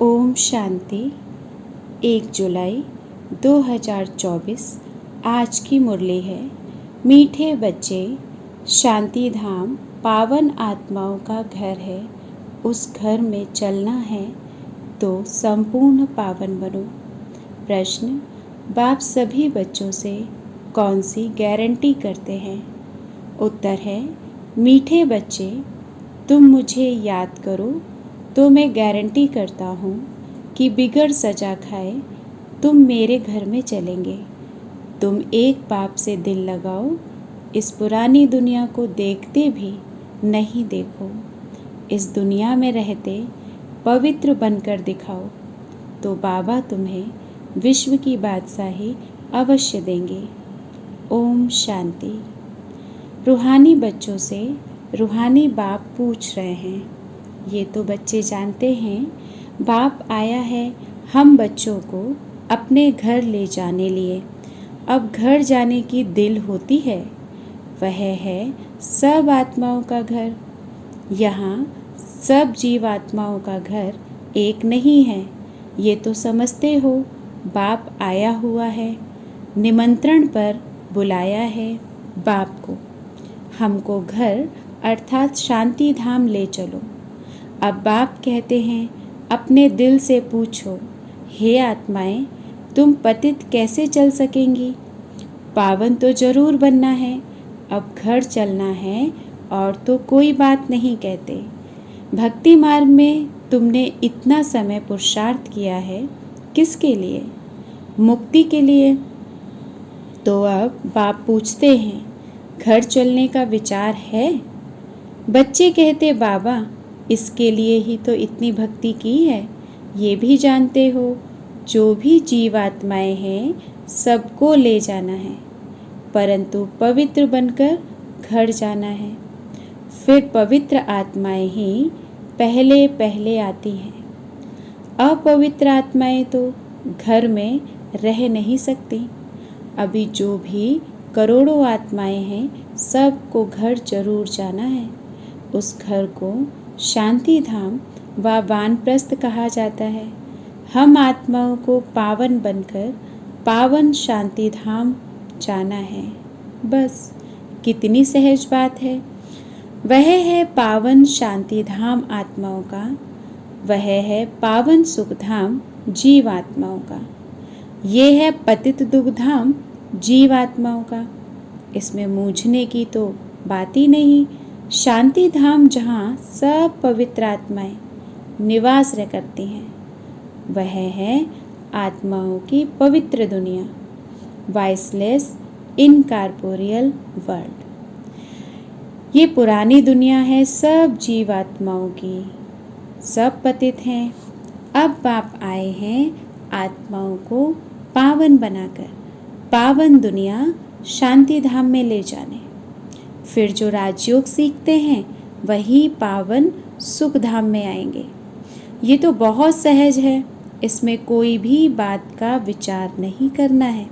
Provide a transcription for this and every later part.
ओम शांति। 1 जुलाई 2024 आज की मुरली है। मीठे बच्चे, शांति धाम पावन आत्माओं का घर है। उस घर में चलना है तो संपूर्ण पावन बनो। प्रश्न: बाप सभी बच्चों से कौन सी गारंटी करते हैं? उत्तर है, मीठे बच्चे, तुम मुझे याद करो तो मैं गारंटी करता हूँ कि बिगड़ सजा खाए तुम मेरे घर में चलेंगे। तुम एक बाप से दिल लगाओ, इस पुरानी दुनिया को देखते भी नहीं देखो। इस दुनिया में रहते पवित्र बनकर दिखाओ तो बाबा तुम्हें विश्व की बादशाही अवश्य देंगे। ओम शांति। रूहानी बच्चों से रूहानी बाप पूछ रहे हैं। ये तो बच्चे जानते हैं, बाप आया है हम बच्चों को अपने घर ले जाने लिए। अब घर जाने की दिल होती है, वह है सब आत्माओं का घर। यहाँ सब जीव आत्माओं का घर एक नहीं है, ये तो समझते हो। बाप आया हुआ है, निमंत्रण पर बुलाया है बाप को। हमको घर अर्थात शांति धाम ले चलो। अब बाप कहते हैं, अपने दिल से पूछो, हे आत्माएं, तुम पतित कैसे चल सकेंगी? पावन तो जरूर बनना है। अब घर चलना है और तो कोई बात नहीं कहते। भक्ति मार्ग में तुमने इतना समय पुरुषार्थ किया है, किसके लिए? मुक्ति के लिए। तो अब बाप पूछते हैं, घर चलने का विचार है? बच्चे कहते, बाबा इसके लिए ही तो इतनी भक्ति की है। ये भी जानते हो, जो भी जीवात्माएं हैं सबको ले जाना है, परंतु पवित्र बनकर घर जाना है। फिर पवित्र आत्माएं ही पहले पहले आती हैं। अपवित्र आत्माएं तो घर में रह नहीं सकती। अभी जो भी करोड़ों आत्माएं हैं सबको घर जरूर जाना है। उस घर को शांति धाम व वानप्रस्थ कहा जाता है। हम आत्माओं को पावन बनकर पावन शांति धाम जाना है। बस कितनी सहज बात है। वह है पावन शांति धाम आत्माओं का, वह है पावन सुख धाम जीव आत्माओं का, ये है पतित दुख धाम जीव आत्माओं का। इसमें मूझने की तो बात ही नहीं। शांति धाम जहाँ सब पवित्र आत्माएं निवास करती हैं, वह है आत्माओं की पवित्र दुनिया, वॉइसलेस इनकॉर्पोरियल वर्ल्ड। ये पुरानी दुनिया है सब जीव आत्माओं की, सब पतित हैं। अब बाप आए हैं आत्माओं को पावन बनाकर पावन दुनिया शांति धाम में ले जाने। फिर जो राजयोग सीखते हैं वही पावन सुख धाम में आएंगे। ये तो बहुत सहज है, इसमें कोई भी बात का विचार नहीं करना है।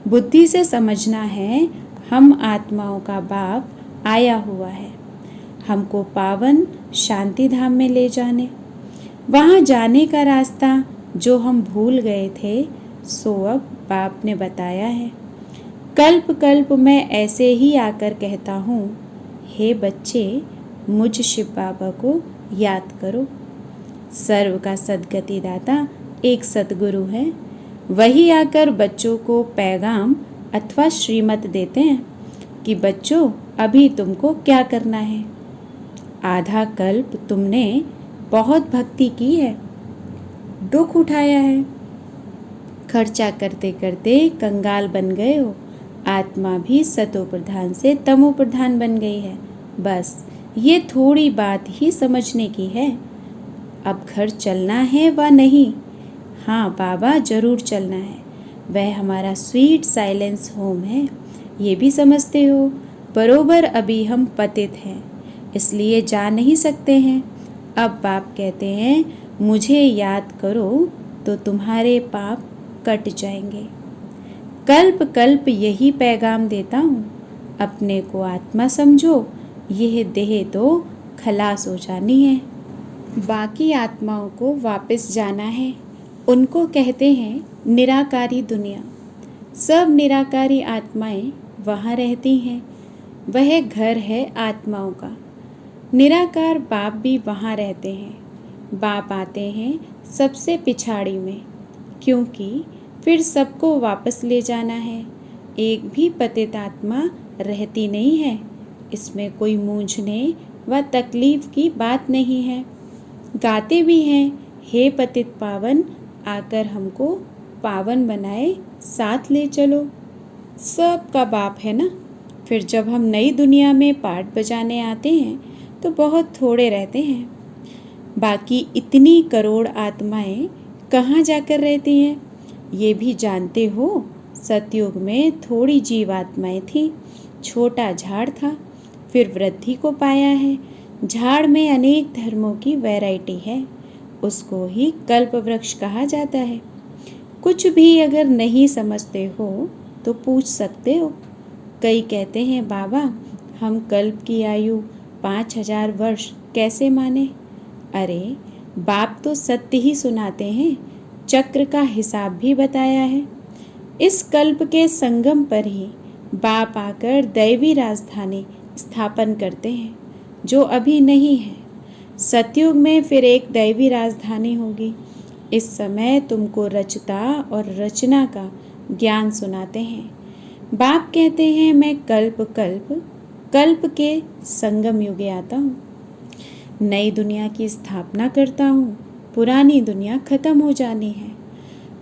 बुद्धि से समझना है, हम आत्माओं का बाप आया हुआ है हमको पावन शांति धाम में ले जाने। वहाँ जाने का रास्ता जो हम भूल गए थे, सो अब बाप ने बताया है। कल्प कल्प मैं ऐसे ही आकर कहता हूँ, हे बच्चे, मुझ शिव बाबा को याद करो। सर्व का सद्गति दाता एक सद्गुरु है। वही आकर बच्चों को पैगाम अथवा श्रीमत देते हैं कि बच्चों अभी तुमको क्या करना है। आधा कल्प तुमने बहुत भक्ति की है, दुख उठाया है, खर्चा करते करते कंगाल बन गए हो। आत्मा भी सतो प्रधान से तमो प्रधान बन गई है। बस ये थोड़ी बात ही समझने की है। अब घर चलना है व नहीं? हाँ बाबा, जरूर चलना है। वह हमारा स्वीट साइलेंस होम है, ये भी समझते हो। बरोबर अभी हम पतित हैं, इसलिए जा नहीं सकते हैं। अब बाप कहते हैं, मुझे याद करो तो तुम्हारे पाप कट जाएंगे। कल्प कल्प यही पैगाम देता हूँ, अपने को आत्मा समझो, यह देह तो खलास हो जानी है। बाकी आत्माओं को वापस जाना है। उनको कहते हैं निराकारी दुनिया। सब निराकारी आत्माएं वहाँ रहती हैं। वह घर है आत्माओं का। निराकार बाप भी वहाँ रहते हैं। बाप आते हैं सबसे पिछाड़ी में, क्योंकि फिर सबको वापस ले जाना है। एक भी पतित आत्मा रहती नहीं है। इसमें कोई मूंझने व तकलीफ की बात नहीं है। गाते भी हैं, हे पतित पावन, आकर हमको पावन बनाए, साथ ले चलो। सबका बाप है ना। फिर जब हम नई दुनिया में पाठ बजाने आते हैं तो बहुत थोड़े रहते हैं। बाकी इतनी करोड़ आत्माएं कहाँ जाकर रहती हैं, ये भी जानते हो। सतयुग में थोड़ी जीवात्माएं थी, छोटा झाड़ था, फिर वृद्धि को पाया है। झाड़ में अनेक धर्मों की वैरायटी है, उसको ही कल्प वृक्ष कहा जाता है। कुछ भी अगर नहीं समझते हो तो पूछ सकते हो। कई कहते हैं बाबा हम कल्प की आयु 5000 वर्ष कैसे माने। अरे बाप तो सत्य ही सुनाते हैं, चक्र का हिसाब भी बताया है। इस कल्प के संगम पर ही बाप आकर दैवी राजधानी स्थापन करते हैं, जो अभी नहीं है। सतयुग में फिर एक दैवी राजधानी होगी। इस समय तुमको रचता और रचना का ज्ञान सुनाते हैं। बाप कहते हैं मैं कल्प कल्प कल्प के संगम युगे आता हूँ, नई दुनिया की स्थापना करता हूँ। पुरानी दुनिया खत्म हो जानी है।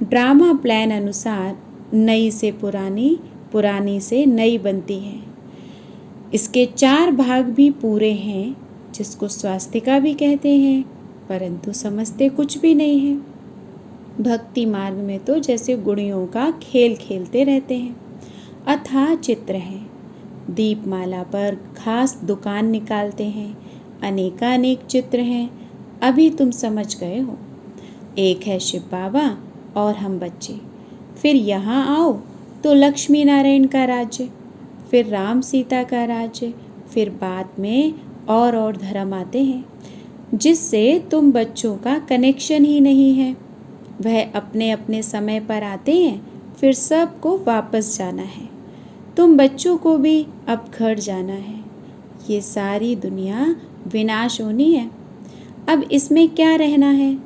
ड्रामा प्लान अनुसार नई से पुरानी, पुरानी से नई बनती है। इसके 4 भाग भी पूरे हैं, जिसको स्वास्तिका भी कहते हैं, परंतु समझते कुछ भी नहीं है। भक्ति मार्ग में तो जैसे गुड़ियों का खेल खेलते रहते हैं। अथाह चित्र है। दीपमाला पर खास दुकान निकालते हैं। अनेकानेक चित्र हैं। अभी तुम समझ गए हो। एक है शिव बाबा और हम बच्चे। फिर यहाँ आओ तो लक्ष्मी नारायण का राज्य, फिर राम सीता का राज्य, फिर बाद में और धर्म आते हैं, जिससे तुम बच्चों का कनेक्शन ही नहीं है। वह अपने अपने समय पर आते हैं, फिर सबको वापस जाना है। तुम बच्चों को भी अब घर जाना है। ये सारी दुनिया विनाश होनी है। अब इसमें क्या रहना है।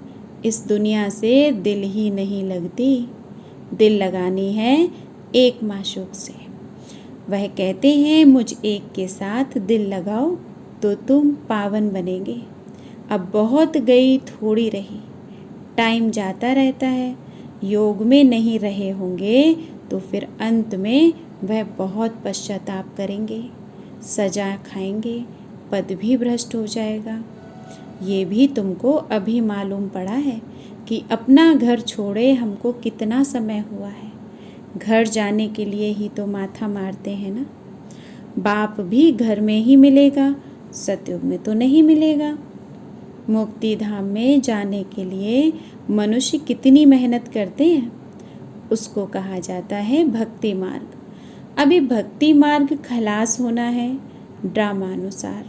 इस दुनिया से दिल ही नहीं लगती। दिल लगानी है एक माशूक से। वह कहते हैं मुझ एक के साथ दिल लगाओ तो तुम पावन बनेंगे। अब बहुत गई थोड़ी रही। टाइम जाता रहता है। योग में नहीं रहे होंगे तो फिर अंत में वह बहुत पश्चाताप करेंगे, सजा खाएंगे, पद भी भ्रष्ट हो जाएगा। ये भी तुमको अभी मालूम पड़ा है कि अपना घर छोड़े हमको कितना समय हुआ है। घर जाने के लिए ही तो माथा मारते हैं ना। बाप भी घर में ही मिलेगा, सतयुग में तो नहीं मिलेगा। मुक्ति धाम में जाने के लिए मनुष्य कितनी मेहनत करते हैं, उसको कहा जाता है भक्ति मार्ग। अभी भक्ति मार्ग खलास होना है ड्रामानुसार।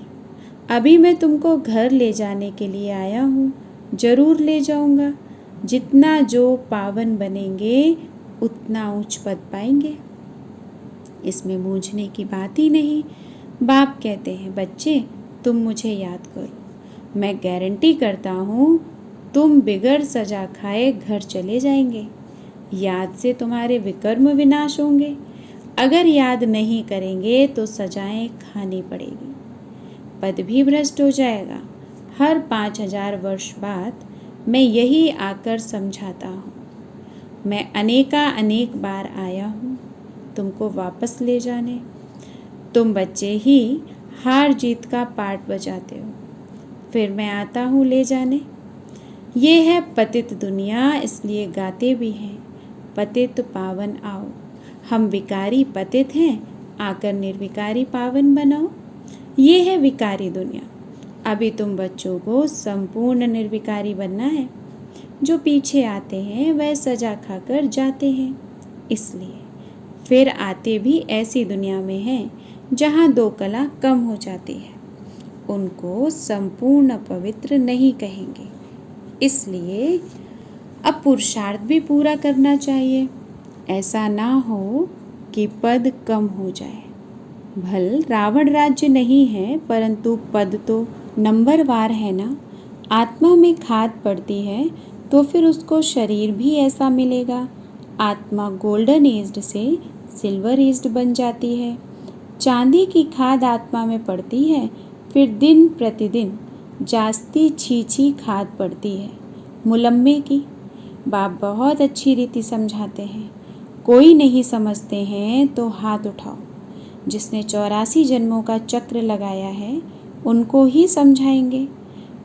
अभी मैं तुमको घर ले जाने के लिए आया हूँ, जरूर ले जाऊँगा। जितना जो पावन बनेंगे उतना उच्च पद पाएंगे। इसमें मूझने की बात ही नहीं। बाप कहते हैं बच्चे तुम मुझे याद करो, मैं गारंटी करता हूँ तुम बिगर सजा खाए घर चले जाएंगे। याद से तुम्हारे विकर्म विनाश होंगे। अगर याद नहीं करेंगे तो सजाएं खानी पड़ेगी, पद भी भ्रष्ट हो जाएगा। हर 5000 वर्ष बाद मैं यही आकर समझाता हूँ। मैं अनेक बार आया हूँ तुमको वापस ले जाने। तुम बच्चे ही हार जीत का पाठ बजाते हो, फिर मैं आता हूँ ले जाने। ये है पतित दुनिया, इसलिए गाते भी हैं पतित पावन आओ। हम विकारी पतित हैं, आकर निर्विकारी पावन बनाओ। ये है विकारी दुनिया। अभी तुम बच्चों को संपूर्ण निर्विकारी बनना है। जो पीछे आते हैं वह सजा खाकर जाते हैं, इसलिए फिर आते भी ऐसी दुनिया में हैं जहाँ 2 कला कम हो जाती है। उनको संपूर्ण पवित्र नहीं कहेंगे। इसलिए अब पुरुषार्थ भी पूरा करना चाहिए। ऐसा ना हो कि पद कम हो जाए। भल रावण राज्य नहीं है, परंतु पद तो नंबरवार है ना। आत्मा में खाद पड़ती है तो फिर उसको शरीर भी ऐसा मिलेगा। आत्मा गोल्डन एज्ड से सिल्वर एज्ड बन जाती है। चांदी की खाद आत्मा में पड़ती है, फिर दिन प्रतिदिन जास्ती छीछी खाद पड़ती है मुलम्मे की। बाप बहुत अच्छी रीति समझाते हैं। कोई नहीं समझते हैं तो हाथ उठाओ। जिसने 84 जन्मों का चक्र लगाया है उनको ही समझाएंगे।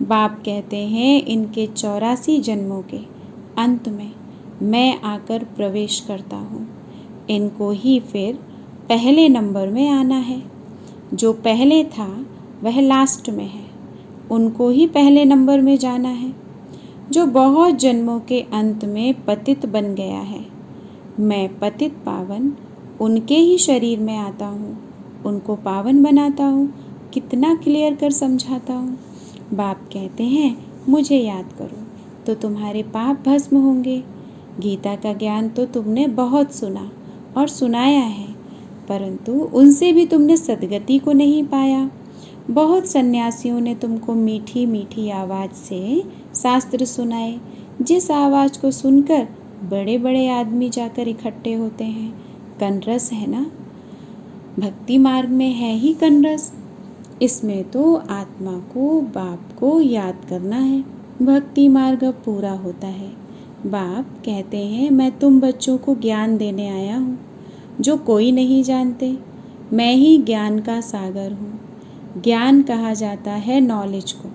बाप कहते हैं इनके 84 जन्मों के अंत में मैं आकर प्रवेश करता हूँ। इनको ही फिर पहले नंबर में आना है। जो पहले था वह लास्ट में है, उनको ही पहले नंबर में जाना है। जो बहुत जन्मों के अंत में पतित बन गया है, मैं पतित पावन उनके ही शरीर में आता हूँ, उनको पावन बनाता हूँ। कितना क्लियर कर समझाता हूँ। बाप कहते हैं मुझे याद करो तो तुम्हारे पाप भस्म होंगे। गीता का ज्ञान तो तुमने बहुत सुना और सुनाया है, परंतु उनसे भी तुमने सद्गति को नहीं पाया। बहुत सन्यासियों ने तुमको मीठी मीठी आवाज़ से शास्त्र सुनाए, जिस आवाज़ को सुनकर बड़े बड़े आदमी जाकर इकट्ठे होते हैं। कनरस है ना, भक्ति मार्ग में है ही कनरस। इसमें तो आत्मा को बाप को याद करना है। भक्ति मार्ग अब पूरा होता है। बाप कहते हैं मैं तुम बच्चों को ज्ञान देने आया हूँ जो कोई नहीं जानते। मैं ही ज्ञान का सागर हूँ। ज्ञान कहा जाता है नॉलेज को।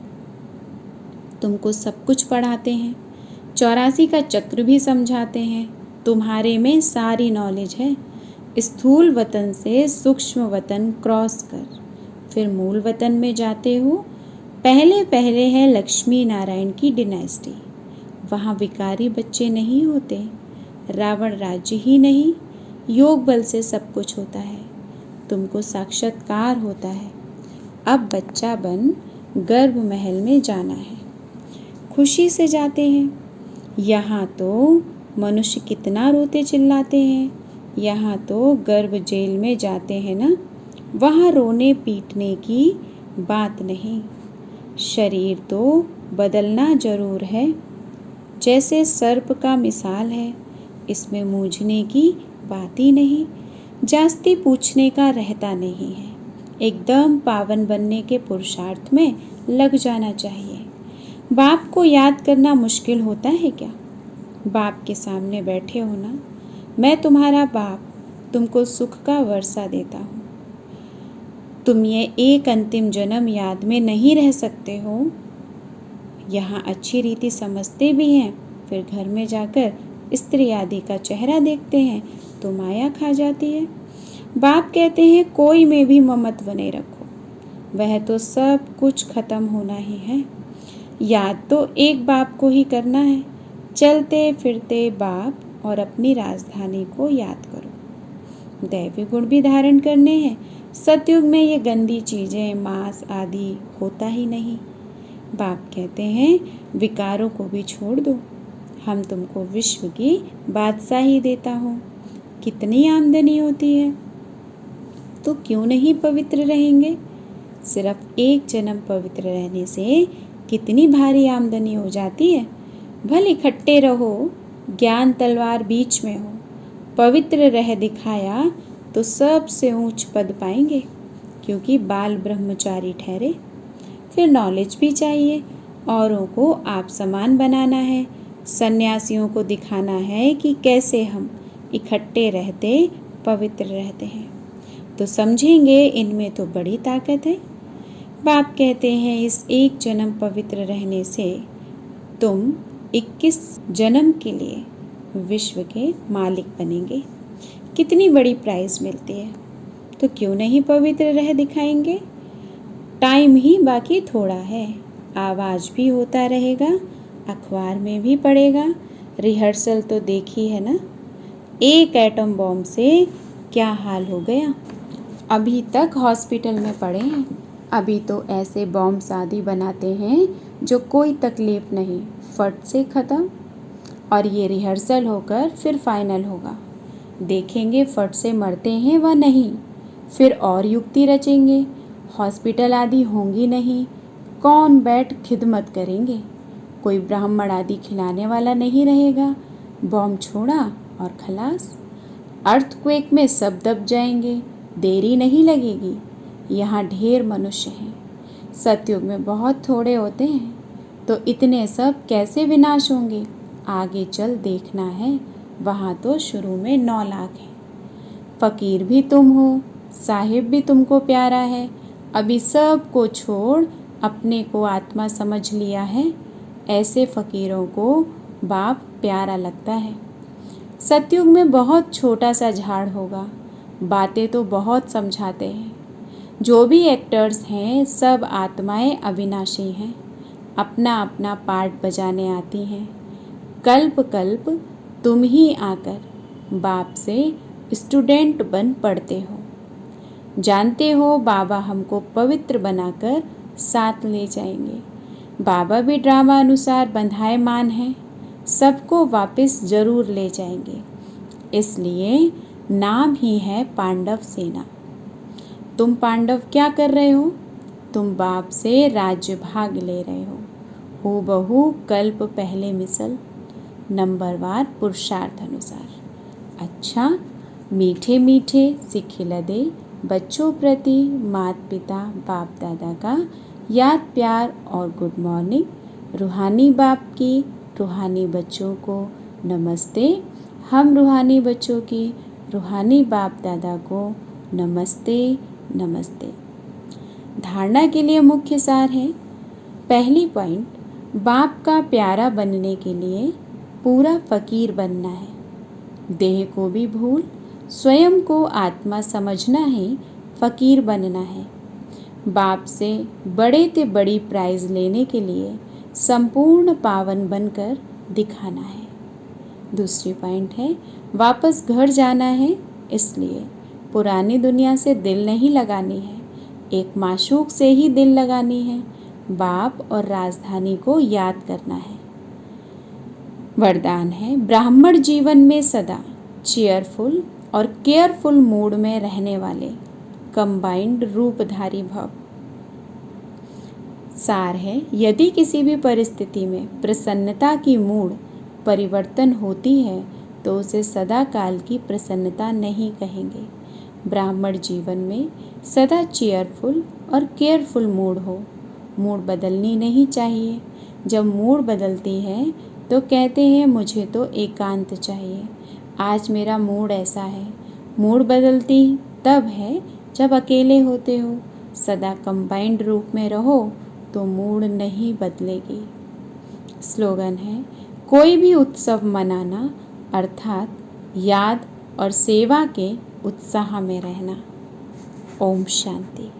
तुमको सब कुछ पढ़ाते हैं, 84 का चक्र भी समझाते हैं। तुम्हारे में सारी नॉलेज है। स्थूल वतन से सूक्ष्म वतन क्रॉस कर फिर मूल वतन में जाते हो। पहले पहले है लक्ष्मी नारायण की डिनेस्टी। वहाँ विकारी बच्चे नहीं होते। रावण राज्य ही नहीं, योग बल से सब कुछ होता है। तुमको साक्षात्कार होता है। अब बच्चा बन गर्भ महल में जाना है। खुशी से जाते हैं। यहाँ तो मनुष्य कितना रोते चिल्लाते हैं। यहाँ तो गर्भ जेल में जाते हैं ना। वहाँ रोने पीटने की बात नहीं। शरीर तो बदलना जरूर है, जैसे सर्प का मिसाल है। इसमें मूझने की बात ही नहीं। जास्ती पूछने का रहता नहीं है। एकदम पावन बनने के पुरुषार्थ में लग जाना चाहिए। बाप को याद करना मुश्किल होता है क्या? बाप के सामने बैठे हो ना, मैं तुम्हारा बाप तुमको सुख का वर्षा देता हूँ। तुम ये एक अंतिम जन्म याद में नहीं रह सकते हो। यहाँ अच्छी रीति समझते भी हैं, फिर घर में जाकर स्त्री आदि का चेहरा देखते हैं तो माया खा जाती है। बाप कहते हैं कोई में भी ममत्व नहीं रखो, वह तो सब कुछ खत्म होना ही है। याद तो एक बाप को ही करना है। चलते फिरते बाप और अपनी राजधानी को याद करो। दैवी गुण भी धारण करने हैं। सतयुग में ये गंदी चीज़ें मांस आदि होता ही नहीं। बाप कहते हैं विकारों को भी छोड़ दो। हम तुमको विश्व की बादशाही देता हूँ। कितनी आमदनी होती है तो क्यों नहीं पवित्र रहेंगे? सिर्फ एक जन्म पवित्र रहने से कितनी भारी आमदनी हो जाती है। भले इकट्ठे रहो, ज्ञान तलवार बीच में हो, पवित्र रह दिखाया तो सबसे ऊंच पद पाएंगे, क्योंकि बाल ब्रह्मचारी ठहरे। फिर नॉलेज भी चाहिए। औरों को आप समान बनाना है। सन्यासियों को दिखाना है कि कैसे हम इकट्ठे रहते पवित्र रहते हैं, तो समझेंगे इनमें तो बड़ी ताकत है। बाप कहते हैं इस एक जन्म पवित्र रहने से तुम 21 जन्म के लिए विश्व के मालिक बनेंगे। कितनी बड़ी प्राइज मिलती है, तो क्यों नहीं पवित्र रह दिखाएंगे। टाइम ही बाकी थोड़ा है। आवाज़ भी होता रहेगा, अखबार में भी पड़ेगा। रिहर्सल तो देखी है ना। एक एटम बॉम्ब से क्या हाल हो गया। अभी तक हॉस्पिटल में पड़े हैं। अभी तो ऐसे बॉम्ब शादी बनाते हैं जो कोई तकलीफ नहीं, फट से ख़त्म। और ये रिहर्सल होकर फिर फाइनल होगा, देखेंगे फट से मरते हैं व नहीं। फिर और युक्ति रचेंगे, हॉस्पिटल आदि होंगी नहीं, कौन बैठ खिदमत करेंगे, कोई ब्राह्मण आदि खिलाने वाला नहीं रहेगा। बॉम्ब छोड़ा और खलास। अर्थक्वेक में सब दब जाएंगे, देरी नहीं लगेगी। यहाँ ढेर मनुष्य हैं, सतयुग में बहुत थोड़े होते हैं, तो इतने सब कैसे विनाश होंगे। आगे चल देखना है, वहाँ तो शुरू में 9 लाख हैं। फ़कीर भी तुम हो, साहिब भी तुमको प्यारा है, अभी सब को छोड़ अपने को आत्मा समझ लिया है। ऐसे फ़कीरों को बाप प्यारा लगता है। सतयुग में बहुत छोटा सा झाड़ होगा, बातें तो बहुत समझाते हैं। जो भी एक्टर्स हैं सब आत्माएं अविनाशी हैं, अपना अपना पार्ट बजाने आती हैं। कल्प कल्प तुम ही आकर बाप से स्टूडेंट बन पढ़ते हो। जानते हो बाबा हमको पवित्र बनाकर साथ ले जाएंगे। बाबा भी ड्रामा अनुसार बंधाएमान हैं, सबको वापस जरूर ले जाएंगे। इसलिए नाम ही है पांडव सेना। तुम पांडव क्या कर रहे हो? तुम बाप से राज्य भाग ले रहे हो, हूबहू कल्प पहले मिसल, नंबरवार पुरुषार्थ अनुसार। अच्छा, मीठे मीठे से खिलदे बच्चों प्रति माता पिता बाप दादा का याद प्यार और गुड मॉर्निंग। रूहानी बाप की रूहानी बच्चों को नमस्ते। हम रूहानी बच्चों की रूहानी बाप दादा को नमस्ते नमस्ते। धारणा के लिए मुख्य सार है। पहली पॉइंट, बाप का प्यारा बनने के लिए पूरा फ़कीर बनना है। देह को भी भूल स्वयं को आत्मा समझना ही फ़कीर बनना है। बाप से बड़े ते बड़ी प्राइज़ लेने के लिए संपूर्ण पावन बनकर दिखाना है। दूसरी पॉइंट है, वापस घर जाना है, इसलिए पुरानी दुनिया से दिल नहीं लगानी है, एक माशूक से ही दिल लगानी है। बाप और राजधानी को याद करना है। वरदान है, ब्राह्मण जीवन में सदा चेयरफुल और केयरफुल मूड में रहने वाले कंबाइंड रूपधारी भव। सार है, यदि किसी भी परिस्थिति में प्रसन्नता की मूड परिवर्तन होती है तो उसे सदा काल की प्रसन्नता नहीं कहेंगे। ब्राह्मण जीवन में सदा चेयरफुल और केयरफुल मूड हो। मूड बदलनी नहीं चाहिए। जब मूड बदलती है तो कहते हैं मुझे तो एकांत चाहिए, आज मेरा मूड ऐसा है। मूड बदलती तब है जब अकेले होते हो। सदा कंबाइंड रूप में रहो तो मूड नहीं बदलेगी। स्लोगन है, कोई भी उत्सव मनाना अर्थात याद और सेवा के उत्साह में रहना। ओम शांति।